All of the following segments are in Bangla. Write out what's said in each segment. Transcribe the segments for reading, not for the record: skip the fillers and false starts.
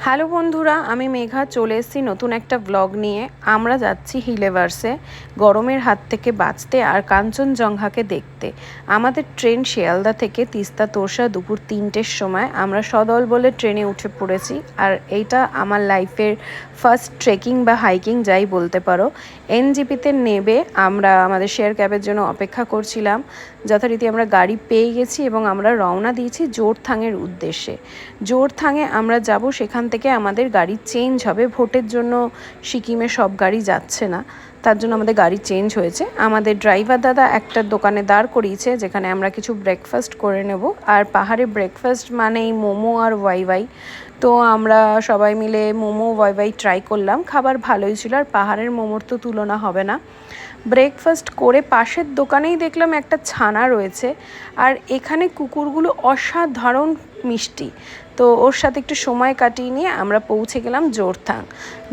হ্যালো বন্ধুরা, আমি মেঘা চলে এসেছি নতুন একটা ব্লগ নিয়ে। আমরা যাচ্ছি হিলেভার্সে গরমের হাত থেকে বাঁচতে আর কাঞ্চনজঙ্ঘাকে দেখতে। আমাদের ট্রেন শিয়ালদা থেকে তিস্তা তোরসা দুপুর 3টের সময়। আমরা সদল বলে ট্রেনে উঠে পড়েছি। আর এইটা আমার লাইফের ফার্স্ট ট্রেকিং বা হাইকিং যাই বলতে পারো। এনজিপিতে নেবে আমরা আমাদের শেয়ার ক্যাবের জন্য অপেক্ষা করছিলাম। যথারীতি আমরা গাড়ি পেয়ে গেছি এবং আমরা রওনা দিয়েছি জোরথাংয়ের উদ্দেশ্যে। জোরথাংয়ে আমরা যাব, সেখান থেকে আমাদের গাড়ি চেঞ্জ হবে। ভোটের জন্য সিকিমে সব গাড়ি যাচ্ছে না, তার জন্য আমাদের গাড়ি চেঞ্জ হয়েছে। আমাদের ড্রাইভার দাদা একটা দোকানে দাঁড় করিয়েছে যেখানে আমরা কিছু ব্রেকফাস্ট করে নেব। আর পাহাড়ে ব্রেকফাস্ট মানেই মোমো আর ওয়াই। তো আমরা সবাই মিলে মোমো ওয়াই ট্রাই করলাম। খাবার ভালোই ছিল, আর পাহাড়ের মোমোর তো তুলনা হবে না। ব্রেকফাস্ট করে পাশের দোকানেই দেখলাম একটা ছানা রয়েছে, আর এখানে কুকুরগুলো অসাধারণ মিষ্টি। তো ওর সাথে একটু সময় কাটিয়ে নিয়ে আমরা পৌঁছে গেলাম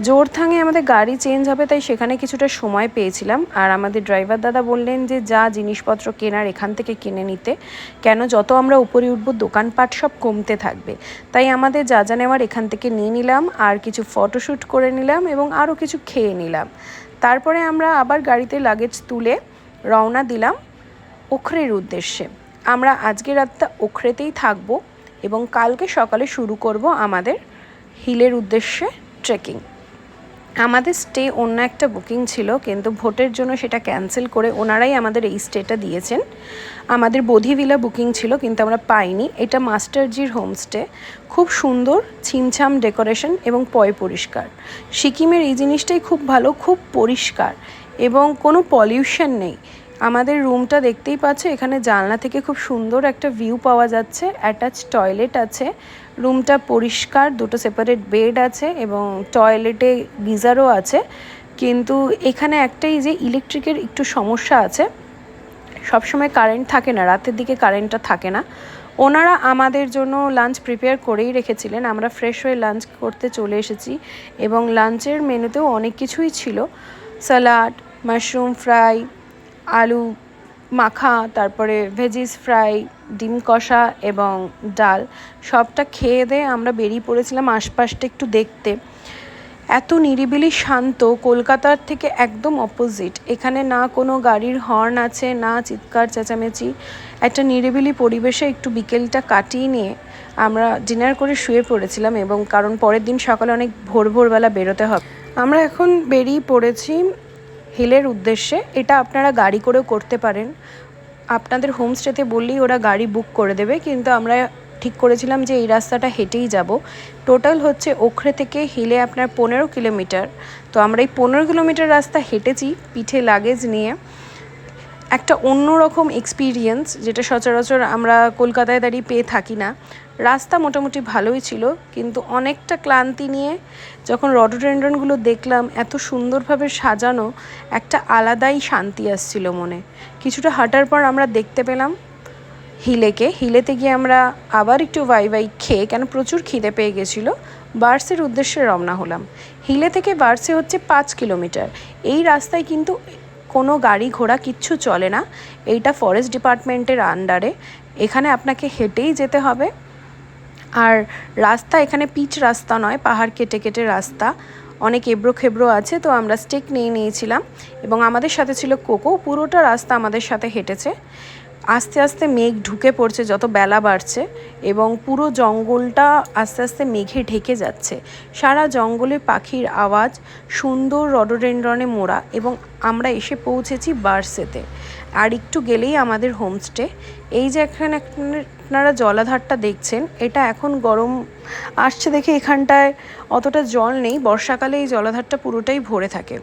জোরথাংয়ে আমাদের গাড়ি চেঞ্জ হবে, তাই সেখানে কিছুটা সময় পেয়েছিলাম। আর আমাদের ড্রাইভার দাদা বললেন যে যা জিনিসপত্র কেনার এখান থেকে কিনে নিতে, কেন যত আমরা উপরে উঠবো দোকানপাট সব কমতে থাকবে। তাই আমাদের যা যা নেওয়ার এখান থেকে নিয়ে নিলাম, আর কিছু ফটোশ্যুট করে নিলাম এবং আরও কিছু খেয়ে নিলাম। তারপরে আমরা আবার গাড়িতে লাগেজ তুলে রওনা দিলাম ওখরের উদ্দেশ্যে। আমরা আজকে রাতটা ওখরেতেই থাকবো এবং কালকে সকালে শুরু করব আমাদের হিলের উদ্দেশ্যে ট্রেকিং। আমাদের স্টে অন্য একটা বুকিং ছিল, কিন্তু ভোটের জন্য সেটা ক্যান্সেল করে ওনারাই আমাদের এই স্টেটা দিয়েছেন। আমাদের বোধিভিলা বুকিং ছিল, কিন্তু আমরা পাইনি। এটা মাস্টারজির হোমস্টে, খুব সুন্দর, ছিমছাম ডেকোরেশন এবং পরিষ্কার। সিকিমের এই জিনিসটাই খুব ভালো, খুব পরিষ্কার এবং কোনো পলিউশন নেই। আমাদের রুমটা দেখতেই পাচ্ছ, এখানে জানলা থেকে খুব সুন্দর একটা ভিউ পাওয়া যাচ্ছে। অ্যাটাচ টয়লেট আছে, রুমটা পরিষ্কার, দুটো সেপারেট বেড আছে এবং টয়লেটে গিজারও আছে। কিন্তু এখানে একটাই যে ইলেকট্রিকের একটু সমস্যা আছে, সবসময় কারেন্ট থাকে না, রাতের দিকে কারেন্টটা থাকে না। ওনারা আমাদের জন্য লাঞ্চ প্রিপেয়ার করেই রেখেছিলেন। আমরা ফ্রেশ হয়ে লাঞ্চ করতে চলে এসেছি এবং লাঞ্চের মেনুতেও অনেক কিছুই ছিল। স্যালাড, মাশরুম ফ্রাই, আলু মাখা, তারপরে ভেজিস ফ্রাই, ডিম কষা এবং ডাল। সবটা খেয়ে দিয়ে আমরা বেরিয়ে পড়েছিলাম আশপাশটা একটু দেখতে। এত নিরিবিলি শান্ত, কলকাতার থেকে একদম অপোজিট। এখানে না কোনো গাড়ির হর্ন আছে, না চিৎকার চেঁচামেচি। একটা নিরিবিলি পরিবেশে একটু বিকেলটা কাটিয়ে নিয়ে আমরা ডিনার করে শুয়ে পড়েছিলাম, এবং কারণ পরের দিন সকালে অনেক ভোরবেলা বেরোতে হবে। আমরা এখন বেরিয়ে পড়েছি হিলের উদ্দেশ্যে। এটা আপনারা গাড়ি করেও করতে পারেন, আপনাদের হোমস্টেতে বললেই ওরা গাড়ি বুক করে দেবে, কিন্তু আমরা ঠিক করেছিলাম যে এই রাস্তাটা হেঁটেই যাব। টোটাল হচ্ছে ওখরে থেকে হিলে আপনার 15 কিলোমিটার। তো আমরা এই 15 কিলোমিটার রাস্তা হেঁটেছি পিঠে লাগেজ নিয়ে। একটা অন্যরকম এক্সপিরিয়েন্স, যেটা সচরাচর আমরা কলকাতায় দাঁড়িয়ে পেয়ে থাকি না। রাস্তা মোটামুটি ভালোই ছিল, কিন্তু অনেকটা ক্লান্তি নিয়ে যখন রডোডেনড্রনগুলো দেখলাম এত সুন্দরভাবে সাজানো, একটা আলাদাই শান্তি আসছিল মনে। কিছুটা হাঁটার পর আমরা দেখতে পেলাম হিলেতে গিয়ে আমরা আবার একটু ওয়াই খেয়ে, কেন প্রচুর খিদে পেয়ে গেছিলো, বার্সের উদ্দেশ্যে রওনা হলাম। হিলে থেকে বার্সে হচ্ছে 5 কিলোমিটার। এই রাস্তায় কিন্তু কোনো গাড়ি ঘোড়া কিচ্ছু চলে না, এইটা ফরেস্ট ডিপার্টমেন্টের আন্ডারে। এখানে আপনাকে হেঁটেই যেতে হবে। আর রাস্তা এখানে পিচ রাস্তা নয়, পাহাড় কেটে কেটে রাস্তা, অনেক এবড়ো খেবড়ো আছে। তো আমরা স্টিক নিয়েছিলাম এবং আমাদের সাথে ছিল কোকো। পুরোটা রাস্তা আমাদের সাথে হেঁটেছে। আস্তে আস্তে মেঘ ঢুকে পড়ছে যত বেলা বাড়ছে, এবং পুরো জঙ্গলটা আস্তে আস্তে মেঘে ঢেকে যাচ্ছে। সারা জঙ্গলে পাখির আওয়াজ, সুন্দর রডোডেনড্রনে মোড়া, এবং আমরা এসে পৌঁছেছি বার্সেতে। আর একটু গেলেই আমাদের হোমস্টে। এই যে এখানে আপনারা জলাধারটা দেখছেন, এটা এখন গরম আসছে দেখে এখানটায় অতটা জল নেই, বর্ষাকালে এই জলাধারটা পুরোটাই ভরে থাকে।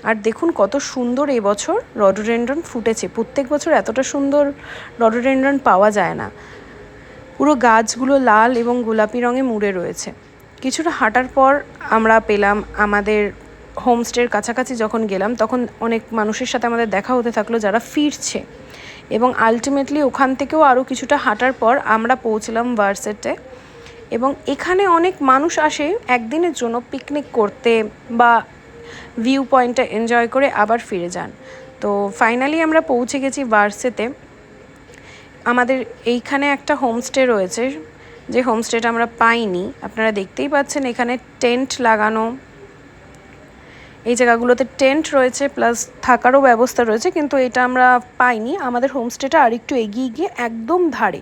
আর দেখুন কত সুন্দর এবছর রডোডেনড্রন ফুটেছে। প্রত্যেক বছর এতটা সুন্দর রডোডেনড্রন পাওয়া যায় না। পুরো গাছগুলো লাল এবং গোলাপি রঙে মুড়ে রয়েছে। কিছুটা হাঁটার পর আমরা পেলাম আমাদের হোমস্টের কাছাকাছি। যখন গেলাম তখন অনেক মানুষের সাথে আমাদের দেখা হতে থাকলো যারা ফিরছে, এবং আলটিমেটলি ওখান থেকেও আরও কিছুটা হাঁটার পর আমরা পৌঁছলাম বার্সেটে। এবং এখানে অনেক মানুষ আসে একদিনের জন্য পিকনিক করতে বা ভিউ পয়েন্টটা এনজয় করে আবার ফিরে যান। তো ফাইনালি আমরা পৌঁছে গেছি বার্সেতে। আমাদের এইখানে একটা হোমস্টে রয়েছে যে হোমস্টেটা আমরা পাইনি। আপনারা দেখতেই পাচ্ছেন এখানে টেন্ট লাগানো, এই জায়গাগুলোতে টেন্ট রয়েছে প্লাস থাকারও ব্যবস্থা রয়েছে, কিন্তু এটা আমরা পাইনি। আমাদের হোমস্টেটা আরেকটু এগিয়ে গিয়ে একদম ধারে।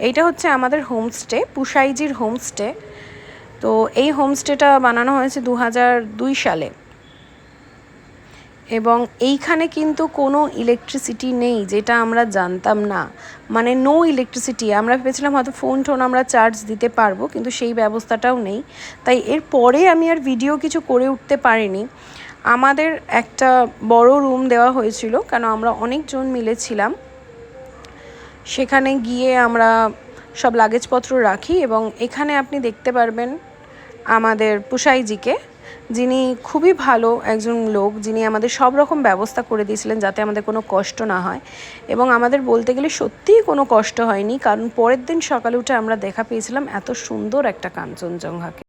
এইটা হচ্ছে আমাদের হোমস্টে, পুসাইজির হোমস্টে। তো এই হোমস্টেটা বানানো হয়েছে 2002 সালে এবং এইখানে কিন্তু কোনো ইলেকট্রিসিটি নেই, যেটা আমরা জানতাম না। মানে নো ইলেকট্রিসিটি। আমরা ভেবেছিলাম হয়তো ফোন আমরা চার্জ দিতে পারবো, কিন্তু সেই ব্যবস্থাটাও নেই। তাই এর পরে আমি আর ভিডিও কিছু করে উঠতে পারিনি। আমাদের একটা বড় রুম দেওয়া হয়েছিল, কেন আমরা অনেকজন মিলেছিলাম। সেখানে গিয়ে আমরা সব লাগেজপত্র রাখি এবং এখানে আপনি দেখতে পারবেন আমাদের পুসাইজিকে, যিনি খুবই ভালো একজন লোক, যিনি আমাদের সব রকম ব্যবস্থা করে দিয়েছিলেন যাতে আমাদের কোনো কষ্ট না হয়। এবং আমাদের বলতে গেলে সত্যিই কোনো কষ্ট হয়নি, কারণ পরের দিন সকালে উঠে আমরা দেখা পেয়েছিলাম এত সুন্দর একটা কাঞ্চনজঙ্ঘাকে।